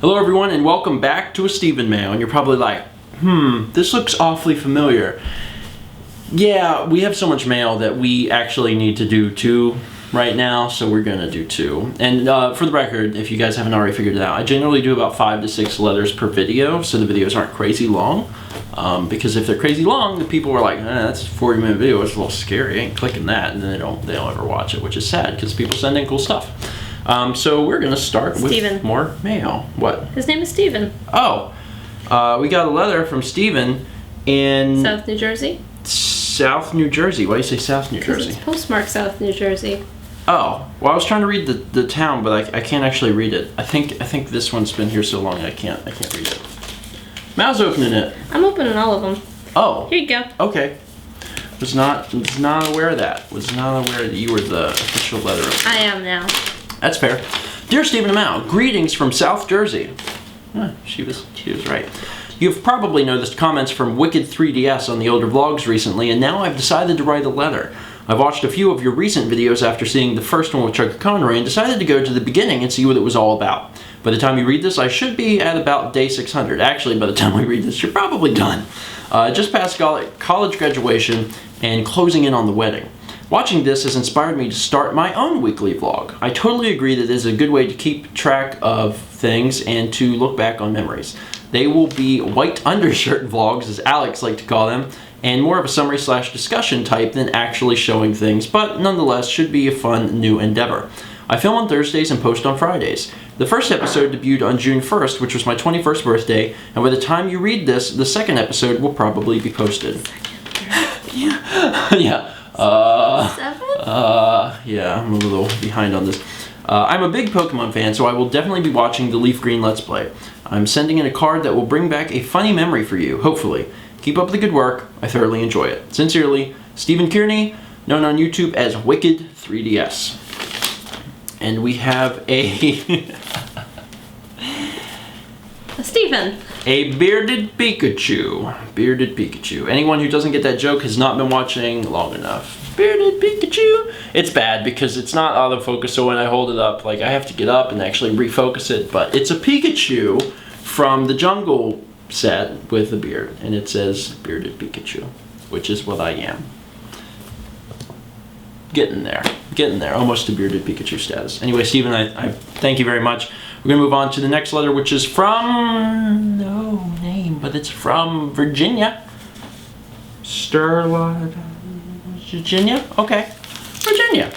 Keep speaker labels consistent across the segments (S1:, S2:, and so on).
S1: Hello everyone and welcome back to a StephenMail, and you're probably like, this looks awfully familiar. Yeah, we have so much mail that we actually need to do two right now, so we're gonna do two. And for the record, if you guys haven't already figured it out, I generally do about 5 to 6 letters per video, so the videos aren't crazy long. Because if they're crazy long, the people are like, that's a 40-minute video, it's a little scary, I ain't clicking that, and then they don't ever watch it, which is sad because people send in cool stuff. So we're gonna start with more mail. What?
S2: His name is Steven.
S1: Oh, we got a letter from Steven in
S2: South New Jersey.
S1: South New Jersey. Why do you say South New Jersey?
S2: It's postmarked South New Jersey.
S1: Oh, well, I was trying to read the town, but I can't actually read it. I think this one's been here so long I can't read it. Mal's opening it.
S2: I'm opening all of them.
S1: Oh.
S2: Here you go.
S1: Okay. Was not aware of that. Was not aware that you were the official letter opener.
S2: I am now.
S1: That's fair. Dear Stephen and Mal, greetings from South Jersey. She was right. You've probably noticed comments from Wicked 3DS on the older vlogs recently, and now I've decided to write a letter. I've watched a few of your recent videos after seeing the first one with Chuck Conroy and decided to go to the beginning and see what it was all about. By the time you read this, I should be at about day 600. Actually, by the time we read this, you're probably done. Just past college graduation and closing in on the wedding. Watching this has inspired me to start my own weekly vlog. I totally agree that it is a good way to keep track of things and to look back on memories. They will be white undershirt vlogs, as Alex liked to call them, and more of a summary/discussion type than actually showing things, but nonetheless should be a fun new endeavor. I film on Thursdays and post on Fridays. The first episode debuted on June 1st, which was my 21st birthday, and by the time you read this, the second episode will probably be posted. Yeah. Yeah, I'm a little behind on this. I'm a big Pokemon fan, so I will definitely be watching the Leaf Green Let's Play. I'm sending in a card that will bring back a funny memory for you, hopefully. Keep up the good work. I thoroughly enjoy it. Sincerely, Stephen Kearney, known on YouTube as Wicked 3DS. And we have a...
S2: Stephen.
S1: A bearded Pikachu. Bearded Pikachu. Anyone who doesn't get that joke has not been watching long enough. Bearded Pikachu. It's bad because it's not autofocus, so when I hold it up, like, I have to get up and actually refocus it, but it's a Pikachu from the Jungle set with a beard, and it says Bearded Pikachu, which is what I am. Getting there, almost to Bearded Pikachu status. Anyway, Stephen, I thank you very much. We're gonna move on to the next letter, which is from, no name, but it's from Virginia. Sterling, Virginia? Okay, Virginia.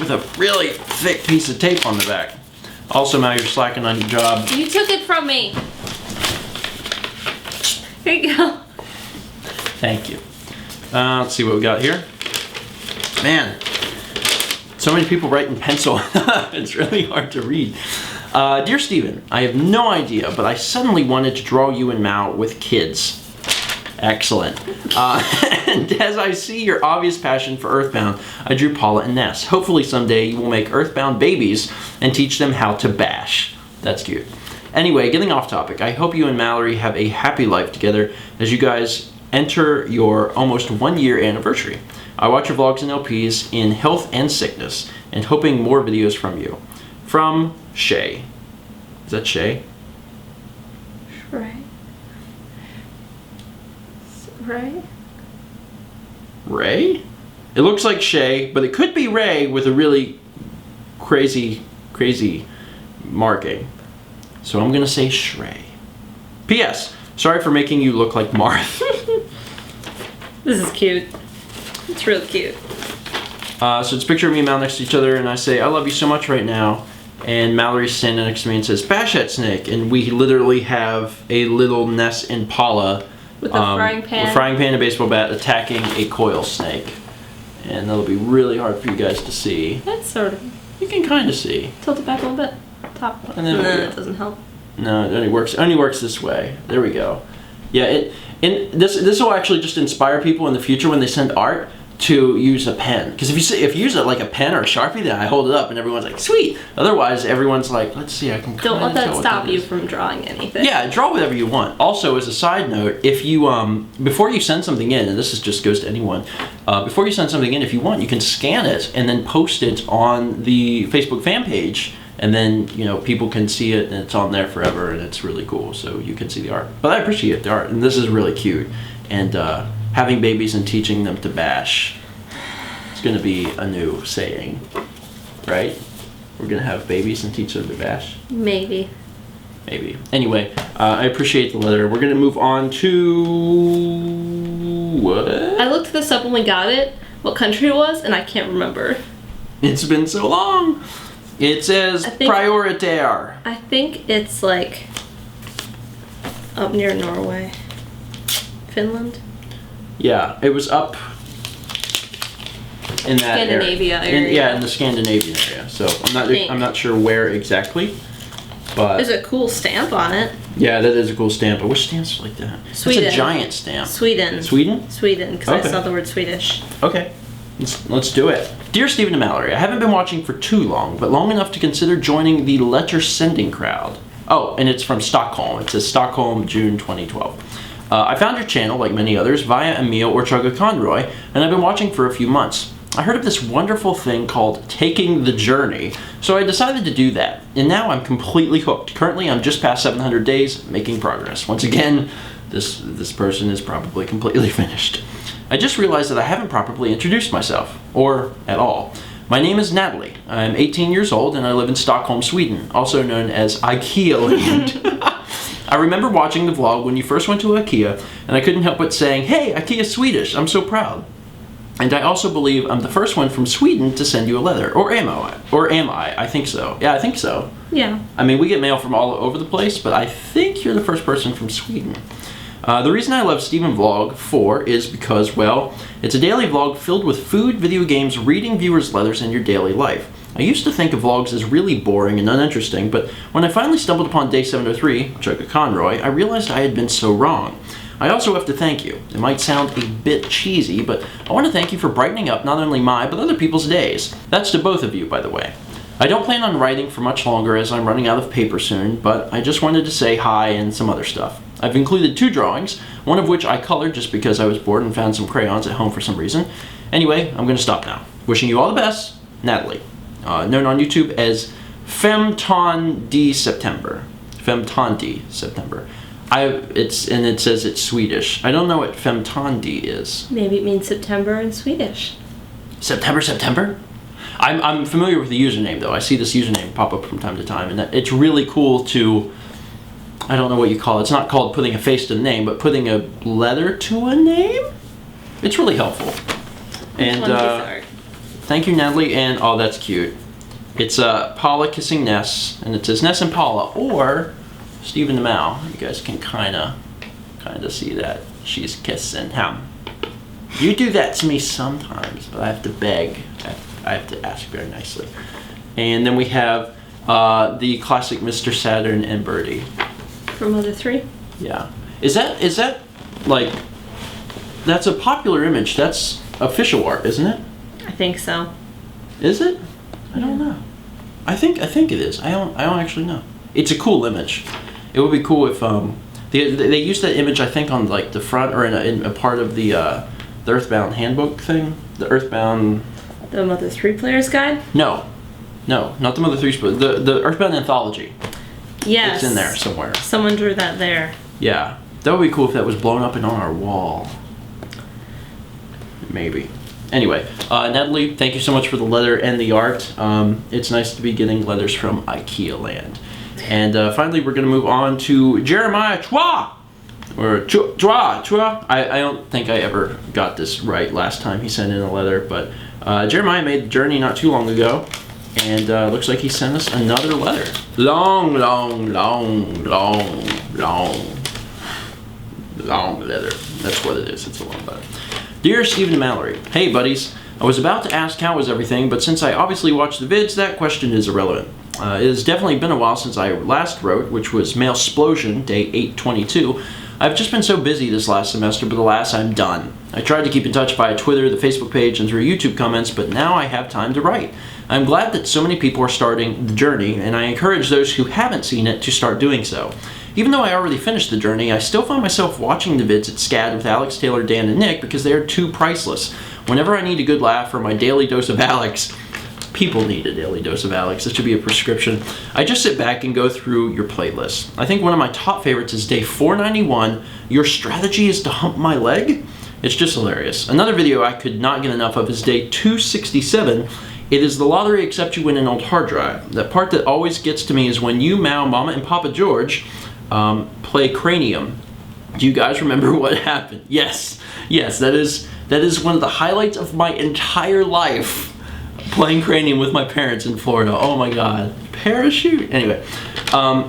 S1: With a really thick piece of tape on the back. Also, now you're slacking on your job.
S2: You took it from me. Here you go.
S1: Thank you. Let's see what we got here. Man, so many people write in pencil. It's really hard to read. Dear Stephen, I have no idea, but I suddenly wanted to draw you and Mal with kids. Excellent. And as I see your obvious passion for Earthbound, I drew Paula and Ness. Hopefully someday you will make Earthbound babies and teach them how to bash. That's cute. Anyway, getting off topic, I hope you and Mallory have a happy life together as you guys enter your almost 1-year anniversary. I watch your vlogs and LPs in health and sickness, and hoping more videos from you. From Shray. Is that Shray?
S2: Shray. Ray?
S1: Ray? It looks like Shray, but it could be Ray with a really crazy marking. So I'm gonna say Shray. P.S. Sorry for making you look like Marth.
S2: This is cute. It's real cute.
S1: So it's a picture of me and Mal next to each other, and I say, I love you so much right now. And Mallory's standing next to me and says, bash that snake. And we literally have a little Ness and Paula
S2: with a frying pan.
S1: With a frying pan and a baseball bat attacking a coil snake. And that'll be really hard for you guys to see.
S2: That's sort of.
S1: You can kind of see.
S2: Tilt it back a little bit. Top.
S1: And then
S2: that doesn't help.
S1: No, it only works this way. There we go. Yeah, this will actually just inspire people in the future when they send art to use a pen. Because if you use it like a pen or a Sharpie, then I hold it up and everyone's like, sweet. Otherwise, everyone's like, let's see, I can kind of
S2: Don't let that
S1: tell
S2: stop
S1: what
S2: you
S1: is.
S2: from drawing anything.
S1: Yeah, draw whatever you want. Also, as a side note, if you, before you send something in, and this just goes to anyone, before you send something in, if you want, you can scan it and then post it on the Facebook fan page And then, you know, people can see it and it's on there forever and it's really cool. So you can see the art. But I appreciate the art and this is really cute. And having babies and teaching them to bash. It's going to be a new saying, right? We're going to have babies and teach them to bash.
S2: Maybe.
S1: Anyway, I appreciate the letter. We're going to move on to... what?
S2: I looked this up when we got it, what country it was, and I can't remember.
S1: It's been so long. It says prioritaire.
S2: I think it's like up near Norway. Finland?
S1: Yeah, it was up in that
S2: Scandinavia area.
S1: In the Scandinavian area. So I'm not sure where exactly, but
S2: there's a cool stamp on it.
S1: Yeah, that is a cool stamp. But which stamps like that?
S2: Sweden.
S1: It's a giant stamp.
S2: Sweden, because I saw the word Swedish.
S1: Okay, let's do it. Dear Stephen and Mallory, I haven't been watching for too long, but long enough to consider joining the letter sending crowd. Oh, and it's from Stockholm. It says Stockholm, June 2012. I found your channel, like many others, via Emil or Chugga Conroy, and I've been watching for a few months. I heard of this wonderful thing called Taking the Journey, so I decided to do that, and now I'm completely hooked. Currently, I'm just past 700 days, making progress. Once again, this person is probably completely finished. I just realized that I haven't properly introduced myself, or at all. My name is Natalie. I'm 18 years old, and I live in Stockholm, Sweden, also known as IKEA land. I remember watching the vlog when you first went to IKEA, and I couldn't help but saying, "Hey, IKEA's Swedish, I'm so proud." And I also believe I'm the first one from Sweden to send you a letter. Or am I? I think so. Yeah, I think so.
S2: Yeah.
S1: I mean, we get mail from all over the place, but I think you're the first person from Sweden. The reason I love Stephen Vlog 4 is because, well, it's a daily vlog filled with food, video games, reading viewers' letters, and your daily life. I used to think of vlogs as really boring and uninteresting, but when I finally stumbled upon Day 703, Chugga Conroy, I realized I had been so wrong. I also have to thank you. It might sound a bit cheesy, but I want to thank you for brightening up not only my, but other people's days. That's to both of you, by the way. I don't plan on writing for much longer as I'm running out of paper soon, but I just wanted to say hi and some other stuff. I've included 2 drawings, one of which I colored just because I was bored and found some crayons at home for some reason. Anyway, I'm going to stop now. Wishing you all the best, Natalie. Known on YouTube as Femtondi September. Femtondi September. It says it's Swedish. I don't know what Femtondi is.
S2: Maybe it means September in Swedish.
S1: September? I'm familiar with the username though. I see this username pop up from time to time, and it's really cool to, I don't know what you call it. It's not called putting a face to the name, but putting a letter to a name? It's really helpful. And thank you, Natalie, and oh, that's cute. It's Paula kissing Ness, and it says Ness and Paula, or Stephen the Mal. You guys can kind of see that. She's kissing him. You do that to me sometimes, but I have to beg. I have to ask very nicely. And then we have the classic Mr. Saturn and Birdie.
S2: From Mother 3?
S1: Yeah. Is that like, that's a popular image. That's official art, isn't it?
S2: I think so.
S1: Is it? I don't know. I think it is. I don't actually know. It's a cool image. It would be cool if they used that image, I think, on like the front or in a part of the Earthbound handbook thing. The Earthbound.
S2: The Mother 3 Player's Guide?
S1: No, not the Mother 3, but the Earthbound anthology.
S2: Yes.
S1: It's in there somewhere.
S2: Someone drew that there.
S1: Yeah, that would be cool if that was blown up and on our wall. Maybe. Anyway, Natalie, thank you so much for the letter and the art. It's nice to be getting letters from IKEA land. And finally, we're going to move on to Jeremiah Chua. Or Chua. I don't think I ever got this right last time he sent in a letter, but Jeremiah made the journey not too long ago. And looks like he sent us another letter. Long letter. That's what it is. It's a long letter. Dear Stephen and Mallory, hey buddies. I was about to ask how was everything, but since I obviously watched the vids, that question is irrelevant. It has definitely been a while since I last wrote, which was Mailsplosion, day 822. I've just been so busy this last semester, but alas, I'm done. I tried to keep in touch via Twitter, the Facebook page, and through YouTube comments, but now I have time to write. I'm glad that so many people are starting the journey, and I encourage those who haven't seen it to start doing so. Even though I already finished the journey, I still find myself watching the vids at SCAD with Alex, Taylor, Dan, and Nick because they are too priceless. Whenever I need a good laugh or my daily dose of Alex, People need a daily dose of Alex. It should be a prescription. I just sit back and go through your playlist. I think one of my top favorites is day 491. Your strategy is to hump my leg? It's just hilarious. Another video I could not get enough of is day 267. It is the lottery except you win an old hard drive. The part that always gets to me is when you, Mal, Mama, and Papa George play Cranium. Do you guys remember what happened? Yes, that is one of the highlights of my entire life. Playing Cranium with my parents in Florida. Oh my God. Parachute. Anyway,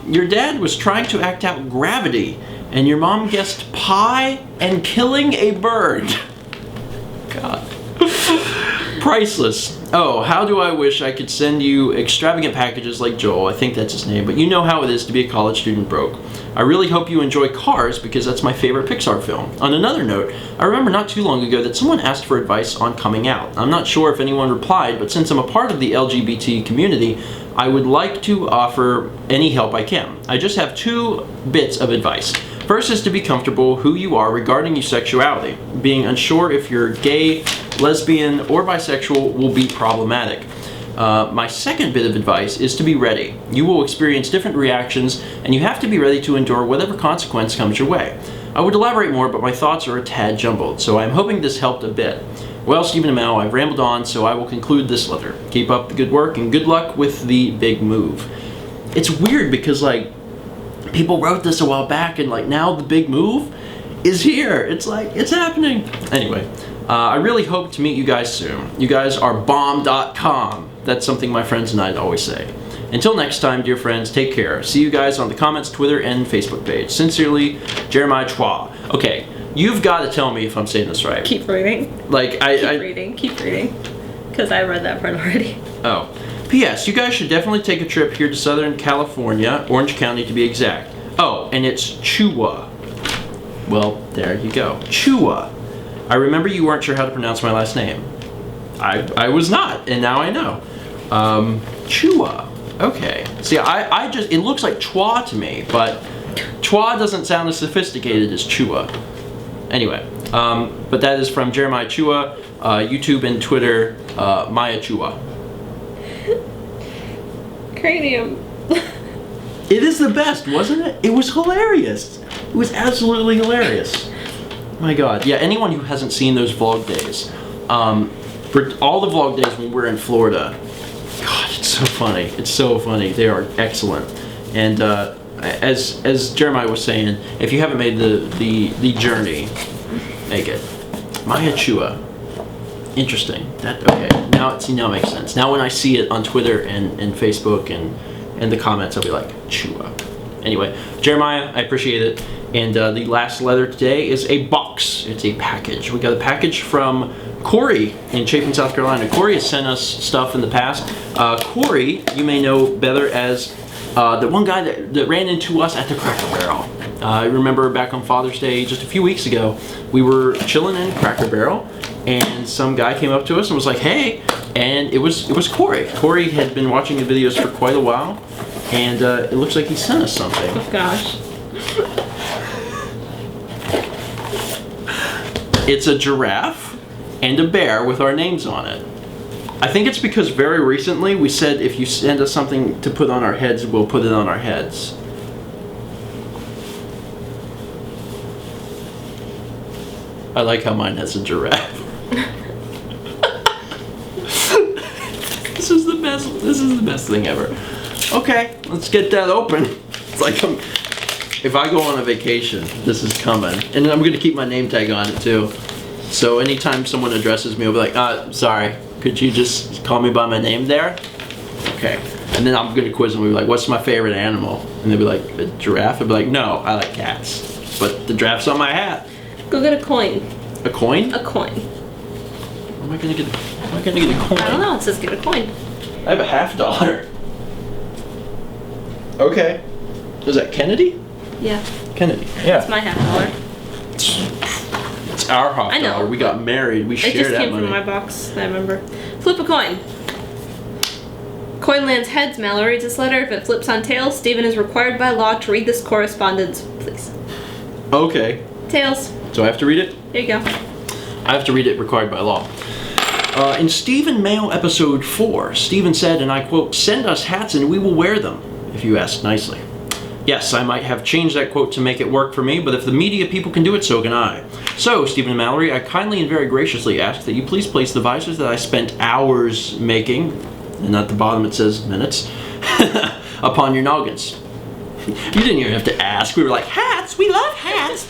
S1: your dad was trying to act out Gravity, and your mom guessed pie and killing a bird. God. Priceless. Oh, how do I wish I could send you extravagant packages like Joel. I think that's his name, but you know how it is to be a college student broke. I really hope you enjoy Cars because that's my favorite Pixar film. On another note, I remember not too long ago that someone asked for advice on coming out. I'm not sure if anyone replied, but since I'm a part of the LGBT community, I would like to offer any help I can. I just have 2 bits of advice. First is to be comfortable who you are regarding your sexuality. Being unsure if you're gay, lesbian, or bisexual will be problematic. My second bit of advice is to be ready. You will experience different reactions, and you have to be ready to endure whatever consequence comes your way. I would elaborate more, but my thoughts are a tad jumbled, so I'm hoping this helped a bit. Well, Stephen and Mal, I've rambled on, so I will conclude this letter. Keep up the good work, and good luck with the big move. It's weird because, like, people wrote this a while back, and, like, now the big move is here. It's like, it's happening. Anyway, I really hope to meet you guys soon. You guys are bomb.com. That's something my friends and I always say. Until next time, dear friends, take care. See you guys on the comments, Twitter, and Facebook page. Sincerely, Jeremiah Chua. Okay, you've got to tell me if I'm saying this right.
S2: Keep reading.
S1: Like,
S2: Keep reading. Because I read that part already.
S1: Oh. P.S. You guys should definitely take a trip here to Southern California, Orange County to be exact. Oh, and it's Chua. Well, there you go. Chua. I remember you weren't sure how to pronounce my last name. I was not, and now I know. Chua. Okay. See, I just, it looks like Chua to me, but Chua doesn't sound as sophisticated as Chua. Anyway, but that is from Jeremiah Chua, YouTube and Twitter, Maya Chua.
S2: Cranium.
S1: It is the best, wasn't it? It was hilarious. It was absolutely hilarious. My God. Yeah, anyone who hasn't seen those vlog days, for all the vlog days when we're in Florida, God, it's so funny. It's so funny. They are excellent. And as Jeremiah was saying, if you haven't made the journey, make it. Maya Chua. Interesting. Okay. Now it makes sense. Now when I see it on Twitter and Facebook and the comments, I'll be like, Chua. Anyway, Jeremiah, I appreciate it. And the last letter today is a box. It's a package. We got a package from Corey in Chapin, South Carolina. Corey has sent us stuff in the past. Corey, you may know better as the one guy that ran into us at the Cracker Barrel. I remember back on Father's Day just a few weeks ago, we were chilling in Cracker Barrel, and some guy came up to us and was like, "Hey," and it was Corey. Corey had been watching the videos for quite a while, and it looks like he sent us something.
S2: Oh gosh.
S1: It's a giraffe and a bear with our names on it. I think it's because very recently we said if you send us something to put on our heads, we'll put it on our heads. I like how mine has a giraffe. This is the best thing ever. Okay, let's get that open. It's like if I go on a vacation, this is coming. And I'm going to keep my name tag on it too. So anytime someone addresses me, I'll be like, sorry, could you just call me by my name there? Okay. And then I'm going to quiz them. We'll be like, what's my favorite animal? And they'll be like, a giraffe? I'll be like, no, I like cats. But the giraffe's on my hat.
S2: Go get a coin.
S1: A coin?
S2: A coin.
S1: Where am I going to get a coin?
S2: I don't know. It says get a coin.
S1: I have a $50. Okay. Was that Kennedy?
S2: Yeah.
S1: Kennedy. Yeah.
S2: It's my $50.
S1: It's our $50.
S2: I know.
S1: We got married. We shared that money.
S2: It just came from my box. I remember. Flip a coin. Coin lands heads. Mallory reads this letter. If it flips on tails, Stephen is required by law to read this correspondence. Please.
S1: Okay.
S2: Tails.
S1: So I have to read it?
S2: There you go.
S1: I have to read it required by law. In StephenMail episode 4, Stephen said, and I quote, "Send us hats and we will wear them, if you ask nicely." Yes, I might have changed that quote to make it work for me, but if the media people can do it, so can I. So, Stephen and Mallory, I kindly and very graciously ask that you please place the visors that I spent hours making, and at the bottom it says minutes, upon your noggins. You didn't even have to ask. We were like, hats! We love hats!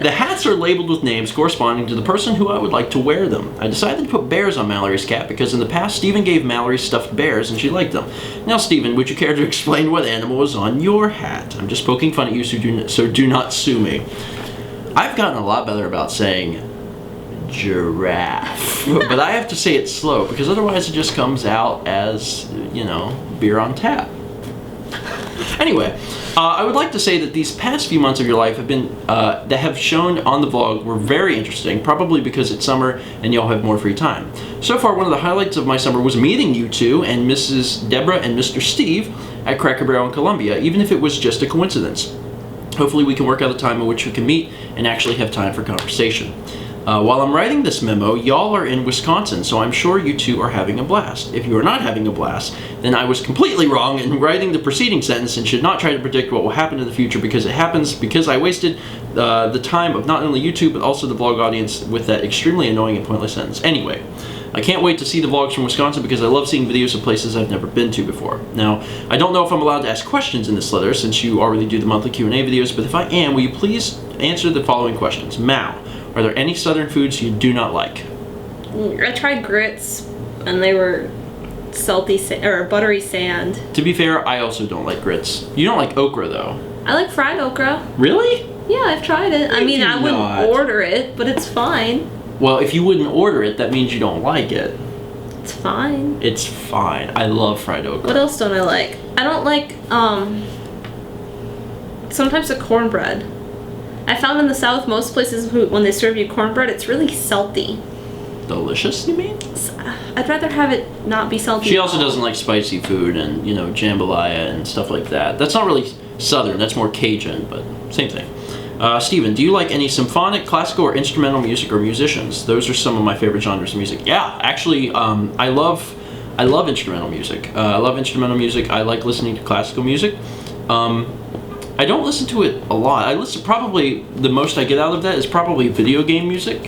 S1: The hats are labeled with names corresponding to the person who I would like to wear them. I decided to put bears on Mallory's cap because in the past Stephen gave Mallory stuffed bears and she liked them. Now Stephen, would you care to explain what animal is on your hat? I'm just poking fun at you, so do not sue me. I've gotten a lot better about saying giraffe, but I have to say it slow because otherwise it just comes out as, you know, beer on tap. Anyway, I would like to say that these past few months of your life have been, that have shown on the vlog were very interesting, probably because it's summer and y'all have more free time. So far, one of the highlights of my summer was meeting you two and Mrs. Deborah and Mr. Steve at Cracker Barrel in Columbia, even if it was just a coincidence. Hopefully we can work out a time in which we can meet and actually have time for conversation. While I'm writing this memo, y'all are in Wisconsin, so I'm sure you two are having a blast. If you are not having a blast, then I was completely wrong in writing the preceding sentence and should not try to predict what will happen in the future because it happens because I wasted the time of not only you two, but also the vlog audience with that extremely annoying and pointless sentence. Anyway, I can't wait to see the vlogs from Wisconsin because I love seeing videos of places I've never been to before. Now, I don't know if I'm allowed to ask questions in this letter since you already do the monthly Q&A videos, but if I am, will you please answer the following questions? Mal, are there any southern foods you do not like?
S2: I tried grits, and they were salty or buttery sand.
S1: To be fair, I also don't like grits. You don't like okra, though.
S2: I like fried okra.
S1: Really?
S2: Yeah, I've tried it. I mean, I wouldn't order it, but it's fine.
S1: Well, if you wouldn't order it, that means you don't like it.
S2: It's fine.
S1: It's fine. I love fried okra.
S2: What else don't I like? I don't like, sometimes the cornbread. I found in the South, most places when they serve you cornbread, it's really salty.
S1: Delicious, you mean?
S2: I'd rather have it not be salty.
S1: She also doesn't like spicy food and, you know, jambalaya and stuff like that. That's not really Southern, that's more Cajun, but same thing. Stephen, do you like any symphonic, classical, or instrumental music or musicians? Those are some of my favorite genres of music. Yeah, actually, I love instrumental music. I love instrumental music. I like listening to classical music. I don't listen to it a lot. I listen, probably the most I get out of that is probably video game music,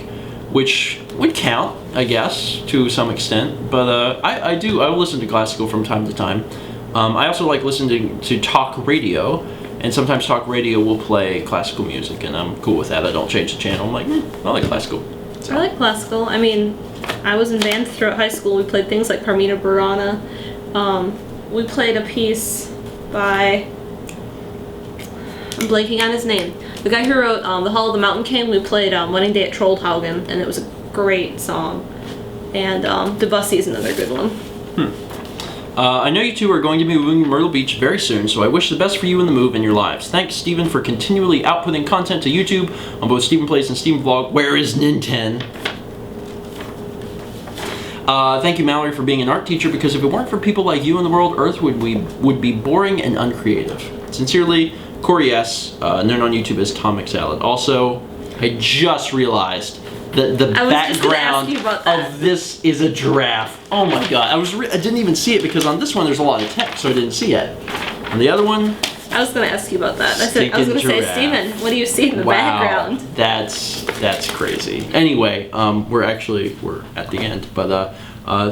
S1: which would count, I guess, to some extent. But I will listen to classical from time to time. I also like listening to talk radio, and sometimes talk radio will play classical music, and I'm cool with that. I don't change the channel. I'm like, I like classical. So.
S2: I like classical. I mean, I was in band throughout high school. We played things like Carmina Burana. We played a piece by... I'm blanking on his name. The guy who wrote The Hall of the Mountain King. We played Wedding Day at Trollhaugen, and it was a great song. And Debussy is another good one.
S1: I know you two are going to be moving to Myrtle Beach very soon, so I wish the best for you in the move and your lives. Thanks, Stephen, for continually outputting content to YouTube on both Stephen Plays and Stephen Vlog. Where is Ninten? Thank you, Mallory, for being an art teacher, because if it weren't for people like you in the world, Earth would be boring and uncreative. Sincerely, Corey S., known on YouTube as Tom McSalad. Also, I just realized that the background of this is a giraffe. Oh my god, I didn't even see it because on this one there's a lot of text, so I didn't see it. On the other one,
S2: I was going to ask you about that. I was going to say, Stephen, what do you see in the background?
S1: That's crazy. Anyway, we're at the end, but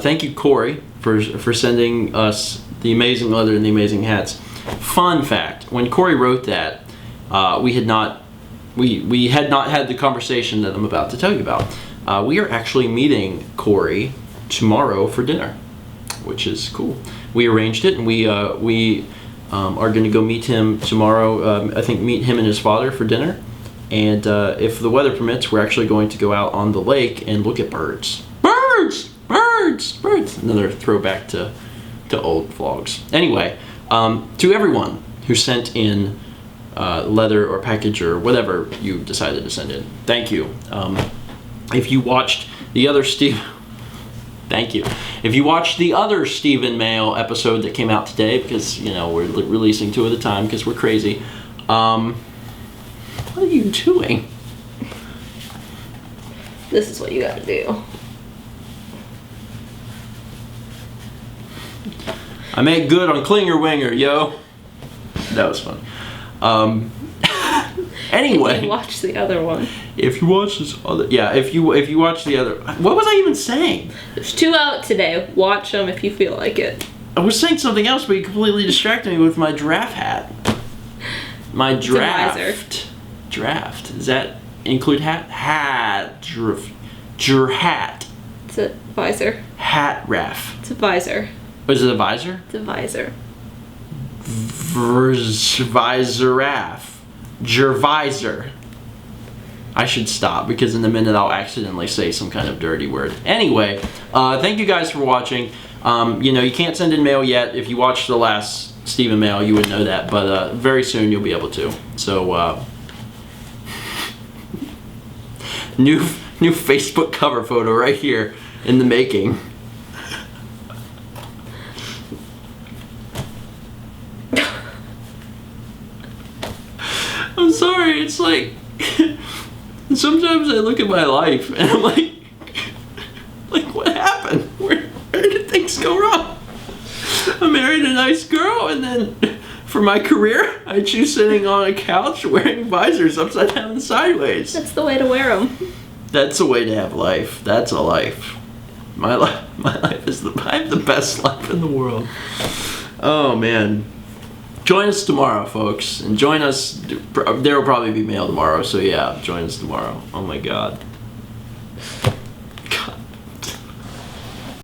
S1: thank you, Corey, for sending us the amazing letter and the amazing hats. Fun fact: when Corey wrote that, we had not had the conversation that I'm about to tell you about. We are actually meeting Corey tomorrow for dinner, which is cool. We arranged it, and we are going to go meet him tomorrow. I think meet him and his father for dinner, and if the weather permits, we're actually going to go out on the lake and look at birds. Birds. Another throwback to old vlogs. Anyway. To everyone who sent in letter or package or whatever you decided to send in, thank you. If you watched the other thank you. If you watched the other StephenMail episode that came out today, because, you know, we're releasing 2 at a time because we're crazy, what are you doing?
S2: This is what you gotta do.
S1: I make good on Klinger Winger, yo. That was fun. Anyway,
S2: If you watch the other one.
S1: if you watch this other, yeah, if you watch the other, what was I even saying?
S2: There's 2 out today. Watch them if you feel like it.
S1: I was saying something else, but you completely distracted me with my giraffe hat. My draft.
S2: visor.
S1: Draft. Does that include hat? Hat. Hat.
S2: It's a visor.
S1: Hat raff.
S2: It's a visor.
S1: Was it a visor?
S2: It's a visor.
S1: Visoraf. Gervisor. I should stop because in a minute I'll accidentally say some kind of dirty word. Anyway, thank you guys for watching. You know, you can't send in mail yet. If you watched the last StephenMail, you would know that. But very soon you'll be able to. So, new Facebook cover photo right here in the making. I'm sorry, it's like sometimes I look at my life and I'm like what happened? Where did things go wrong? I married a nice girl and then for my career I choose sitting on a couch wearing visors upside down and sideways.
S2: That's the way to wear them.
S1: That's a way to have life. That's a life. My life is I have the best life in the world. Oh man. Join us tomorrow, folks, and join us. There will probably be mail tomorrow, so yeah, join us tomorrow. Oh my God.